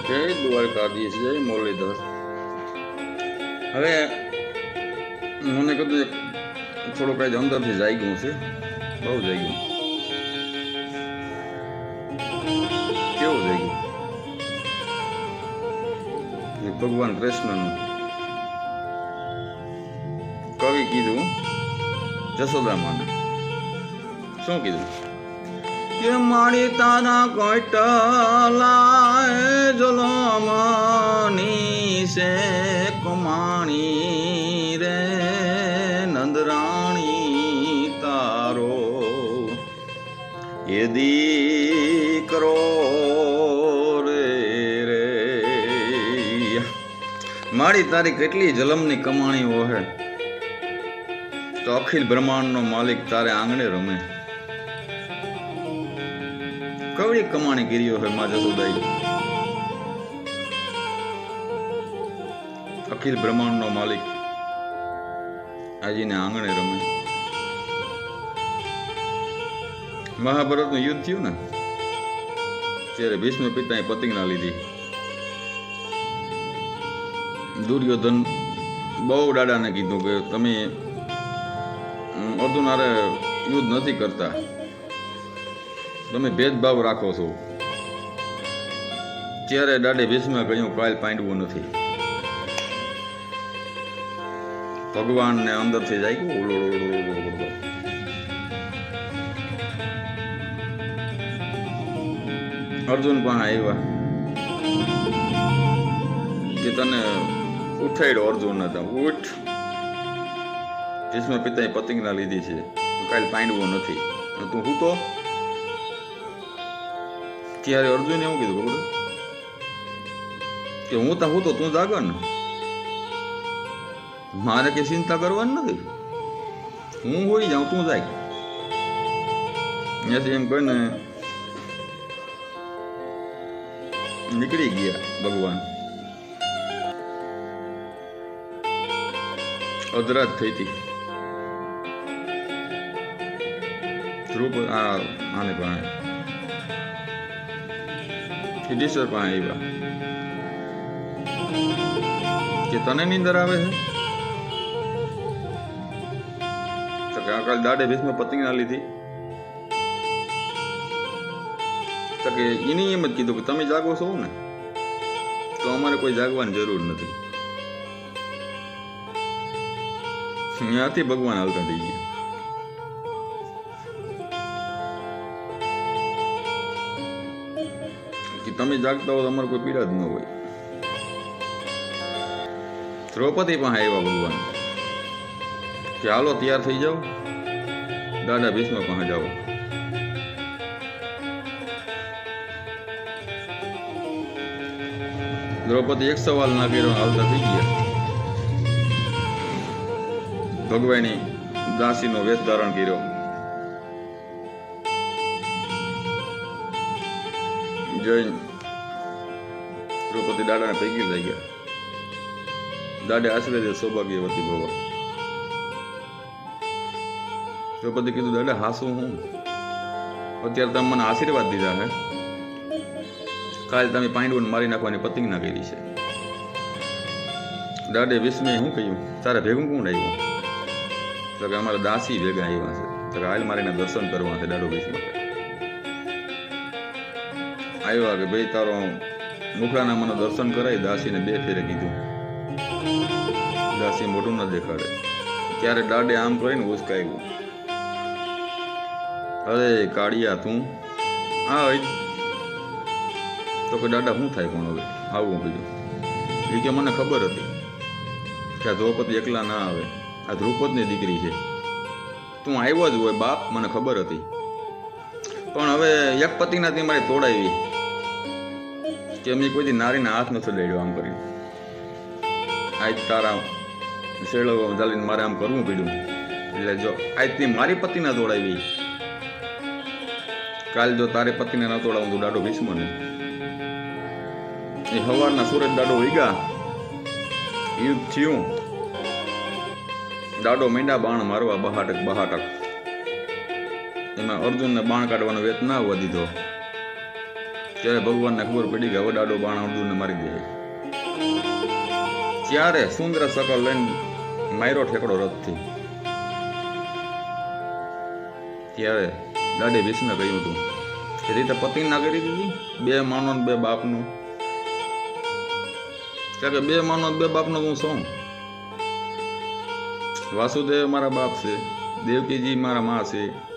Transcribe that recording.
જય દ્વારકાધીશ, જય મુરલીધર. હવે મને કીધું થોડું કઈ અંદરથી જાગ્યું છે, બહુ જાગ્યું. કેવું જાગ્યું? ભગવાન કૃષ્ણનું કવિ કીધું જશોદામાને શું કીધું કે મારી તારા કોટલાએ જલમની છે કમાણી રે નંદરાણી તારો એ દીકરો રે રે. મારી તારી કેટલી જલમની કમાણીઓ હે તો અખિલ બ્રહ્માંડનો માલિક તારે આંગણે રમે. કવડી કમાણી કર્યો હે મા જસોદાઈ, અખિલ બ્રહ્માંડનો માલિક આજીને આંગણે રમે. મહાભારતનું યુદ્ધ થયું ને ત્યારે ભીષ્મ પિતાએ પ્રતિજ્ઞા લીધી. દુર્યોધન બહુ દાદાને કીધું કે તમે અર્જુન હારે યુદ્ધ નથી કરતા, તમે ભેદભાવ રાખો છો. ત્યારે દાડે ભીષ્મે કહ્યું કાલ પાંડવું નથી. ભગવાનને અંદરથી જાય અર્જુન પાસે આવ્યા કે તને ઉઠાડ્યો. અર્જુન હતા ઉઠ, ભીષ્મ પિતાએ પ્રતિજ્ઞા લીધી છે કાલ પાંડવો નથી, તું હું તો. ત્યારે અર્જુને એવું કીધું ખબર કે હું તો તું જાગર ને, મારે કઈ ચિંતા કરવાની નથી, હું હોઈ જાઉં તું જાય. ત્યાંથી એમ કહીને નીકળી ગયા ભગવાન. અધરાત થઈ હતી. ધ્રુવ આને પાસે સિદ્ધેશ્વર પાસે આવ્યા કે તને નીંદર આવે છે તો કે કાલ દાડે ભીષ્મ પ્રતિજ્ઞા લીધી તો કે એની એમ જ કીધું કે તમે જાગો છો ને તો અમારે કોઈ જાગવાની જરૂર નથી. ત્યાંથી ભગવાન હાલતા થઈ ગયા. તમે જાગતા હો તો અમારે કોઈ પીડા જ ન હોય. દ્રૌપદી પાસે આવ્યા ભગવાન કે હાલો તૈયાર થઈ જાઓ, દાદા ભીષ્મ પાસે જાઓ. દ્રૌપદી એક સવાલ ના કર્યો, હાલતા થઈ ગયા. ભગવાની દાસીનો વેશ ધારણ કર્યો. જૈન દ્રૌપદી દાદાને પૈકી લઈ ગયા. દાડે આશીર્વાદ સૌભાગ્યવતી ભવ. દ્રૌપદી કીધું દાદા હાસું હું, અત્યારે તમે મને આશીર્વાદ દીધા હે, કાલે તમે પાંડવોને મારી નાખવાની પ્રતિજ્ઞા કરી છે. દાડે વિસ્મય શું કહ્યું, તારે ભેગું કોણ આવ્યું? તો કે અમારા દાસી ભેગા આવ્યા છે. તો કે હાલ મારીને દર્શન કરવા છે. દાડો વિસ્મય આવ્યા કે ભાઈ તારો મુખડાના મને દર્શન કરાય. દાસીને 2 ફેરે કીધું. દાસી મોઢું ન દેખાડે. ત્યારે દાડે આમ કરીને ઉસકાયું, અરે કાળિયા તું આ. તો કે દાદા શું થાય પણ હવે આવું કીધું. એ કે મને ખબર હતી કે આ દ્રૌપદી એકલા ના આવે, આ દ્રુપદની દીકરી છે. તું આવ્યો જ હોય બાપ, મને ખબર હતી, પણ હવે એક પતિનાથી મારી તોડાવી કે મેં કોઈ દી નારીના હાથ નથી લેડ્યો આમ કરીને. આજ તારા શેળો ચાલીને મારે આમ કરવું પડ્યું. એટલે જો આજથી મારી પતિના તોડાવી, કાલ જો તારે પતિને ના તોડાવું તો દાડો ભીષ્મને. એ સવારના સુરજ દાડો વીગા, યુદ્ધ થયું. દાડો મીંડા બાણ મારવા બહાટક બહાટક. એમાં અર્જુનને બાણ કાઢવાનો વેત ના આવવા દીધો. ત્યારે ભગવાનને ખબર પડી કે હવે ડાડો બાણ અર્જુનને મારી દે. ત્યારે સુંદર સકલ લઈને માર્યો ઠેકડો રથથી. ત્યારે દાડે ભીષ્મે કહ્યું હતું કે રીતે પતિ ના કરી દીધી, બે માનો ને બે બાપનું. કે બે માનો બે બાપનો હું શું? વાસુદેવ મારા બાપ છે, દેવકીજી મારા મા છે,